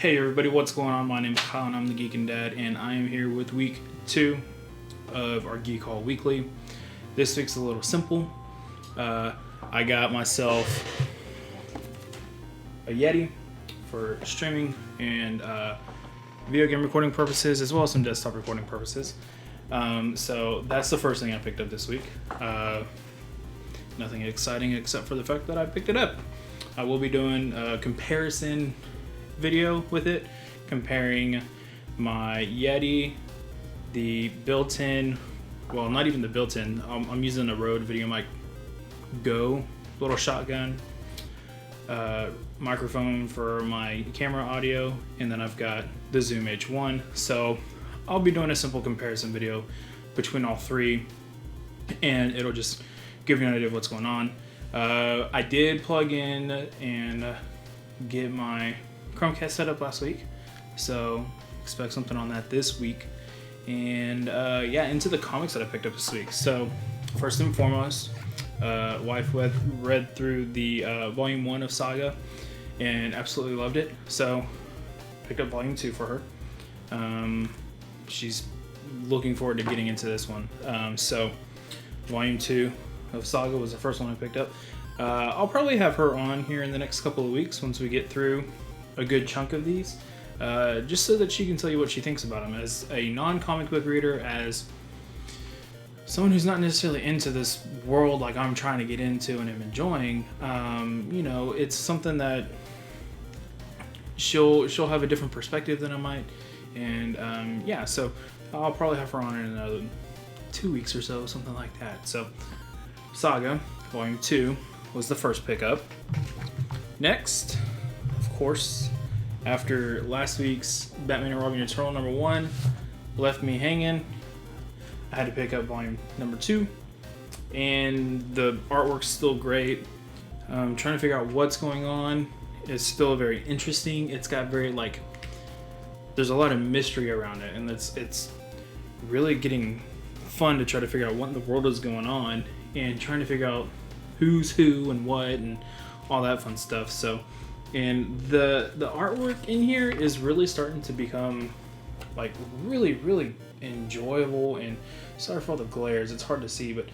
Hey everybody, what's going on? My name is Kyle and I'm the Geekin Dad, and I am here with week 2 of our Geek Haul Weekly. This week's a little simple. I got myself a Yeti for streaming and video game recording purposes, as well as some desktop recording purposes. So that's the first thing I picked up this week. Nothing exciting except for the fact that I picked it up. I will be doing a comparison video with it, comparing my Yeti, the built-in, well, not even the built-in, I'm using a Rode VideoMic Go little shotgun microphone for my camera audio, and then I've got the Zoom H1. So I'll be doing a simple comparison video between all three, and it'll just give you an idea of what's going on. I did plug in and get my Chromecast set up last week, so expect something on that this week. And yeah, into the comics that I picked up this week. So first and foremost, wife read through the volume 1 of Saga and absolutely loved it, so picked up volume 2 for her. She's looking forward to getting into this one. So volume 2 of Saga was the first one I picked up. I'll probably have her on here in the next couple of weeks once we get through a good chunk of these, just so that she can tell you what she thinks about them. As a non-comic book reader, as someone who's not necessarily into this world like I'm trying to get into and am enjoying, you know, it's something that she'll have a different perspective than I might. And yeah, so I'll probably have her on in another 2 weeks or so, something like that. So Saga volume 2 was the first pickup. Next, of course, after last week's Batman and Robin Eternal number 1 left me hanging, I had to pick up volume number 2, and the artwork's still great. Trying to figure out what's going on. It's still very interesting. It's got very, like, there's a lot of mystery around it, and it's really getting fun to try to figure out what in the world is going on and trying to figure out who's who and what and all that fun stuff. So, and the artwork in here is really starting to become like really enjoyable. And sorry for all the glares, it's hard to see, but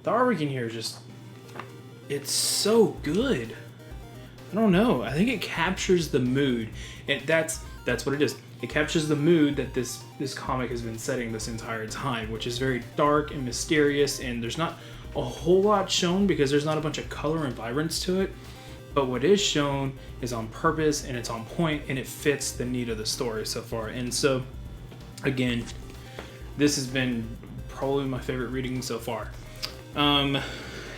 the artwork in here is just, it's so good. I don't know, I think it captures the mood, and that's what it is. It captures the mood that this comic has been setting this entire time, which is very dark and mysterious, and there's not a whole lot shown because there's not a bunch of color and vibrance to it. But what is shown is on purpose, and it's on point, and it fits the need of the story so far. And so, again, this has been probably my favorite reading so far.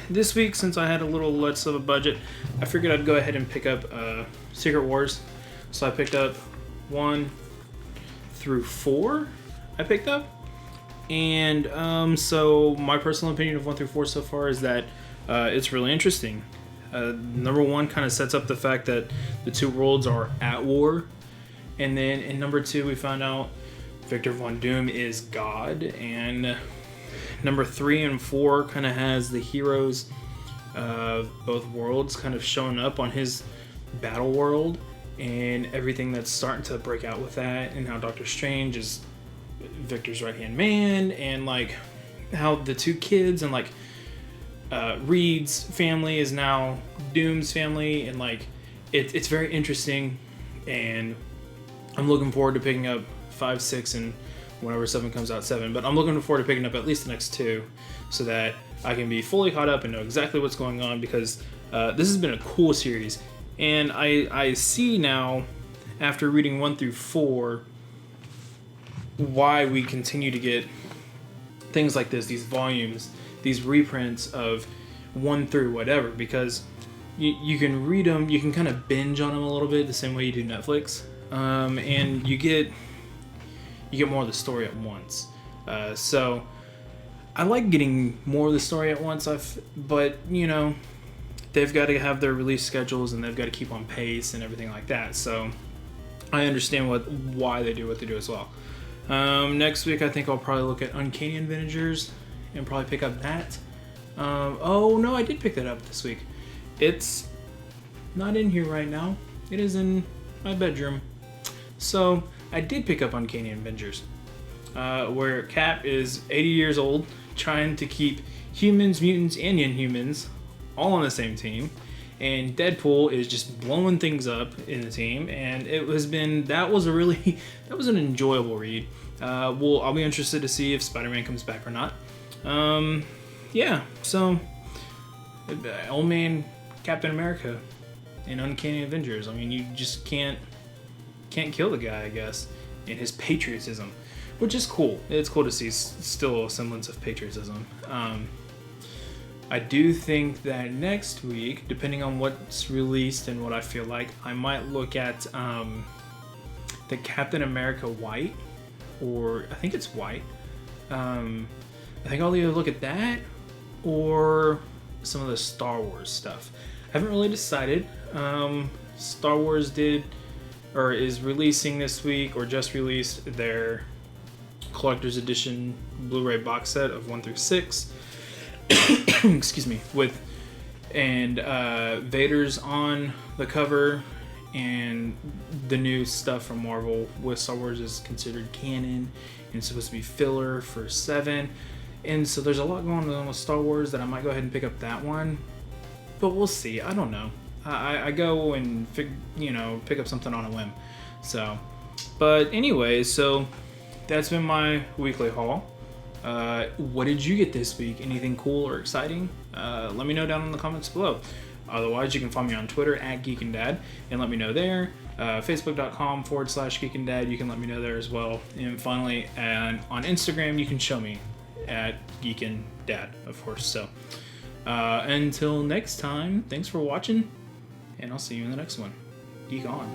This week, since I had a little less of a budget, I figured I'd go ahead and pick up Secret Wars. So I picked up 1 through 4. I picked up. And so my personal opinion of 1 through 4 so far is that it's really interesting. Number 1 kind of sets up the fact that the two worlds are at war, and then in number 2 we found out Victor Von Doom is God, and number 3 and 4 kind of has the heroes of both worlds kind of showing up on his battle world and everything that's starting to break out with that, and how Doctor Strange is Victor's right-hand man, and like how the two kids and like Reed's family is now Doom's family, and like it's very interesting, and I'm looking forward to picking up 5, 6, and whenever 7 comes out, 7, but I'm looking forward to picking up at least the next 2 so that I can be fully caught up and know exactly what's going on, because this has been a cool series, and I see now, after reading 1 through 4, why we continue to get things like this, these volumes, these reprints of 1 through whatever, because you can read them, you can kind of binge on them a little bit the same way you do Netflix, and you get more of the story at once. So I like getting more of the story at once, but you know, they've got to have their release schedules and they've got to keep on pace and everything like that. So I understand why they do what they do as well. Next week I think I'll probably look at Uncanny Avengers and probably pick up that. Oh no, I did pick that up this week. It's not in here right now. It is in my bedroom. So I did pick up Uncanny Avengers, where Cap is 80 years old, trying to keep humans, mutants, and Inhumans all on the same team, and Deadpool is just blowing things up in the team. And that was an enjoyable read. I'll be interested to see if Spider-Man comes back or not. Yeah, so old man Captain America in Uncanny Avengers. I mean, you just can't kill the guy, I guess, in his patriotism, which is cool. It's cool to see still a semblance of patriotism. I do think that next week, depending on what's released and what I feel like, I might look at the Captain America White, or I think it's White. I think I'll either look at that or some of the Star Wars stuff. I haven't really decided. Star Wars is releasing this week, or just released their collector's edition Blu-ray box set of 1 through 6. Excuse me. Vader's on the cover, and the new stuff from Marvel with Star Wars is considered canon and it's supposed to be filler for 7. And so there's a lot going on with Star Wars that I might go ahead and pick up that one, but we'll see. I don't know. I go and pick up something on a whim. So, but anyway, so that's been my weekly haul. What did you get this week? Anything cool or exciting? Let me know down in the comments below. Otherwise, you can find me on Twitter at Geekin Dad and let me know there. Facebook.com/GeekinDad, you can let me know there as well. And finally, on Instagram, you can show me at Geekin Dad, of course. So until next time, thanks for watching, and I'll see you in the next one. Geek on.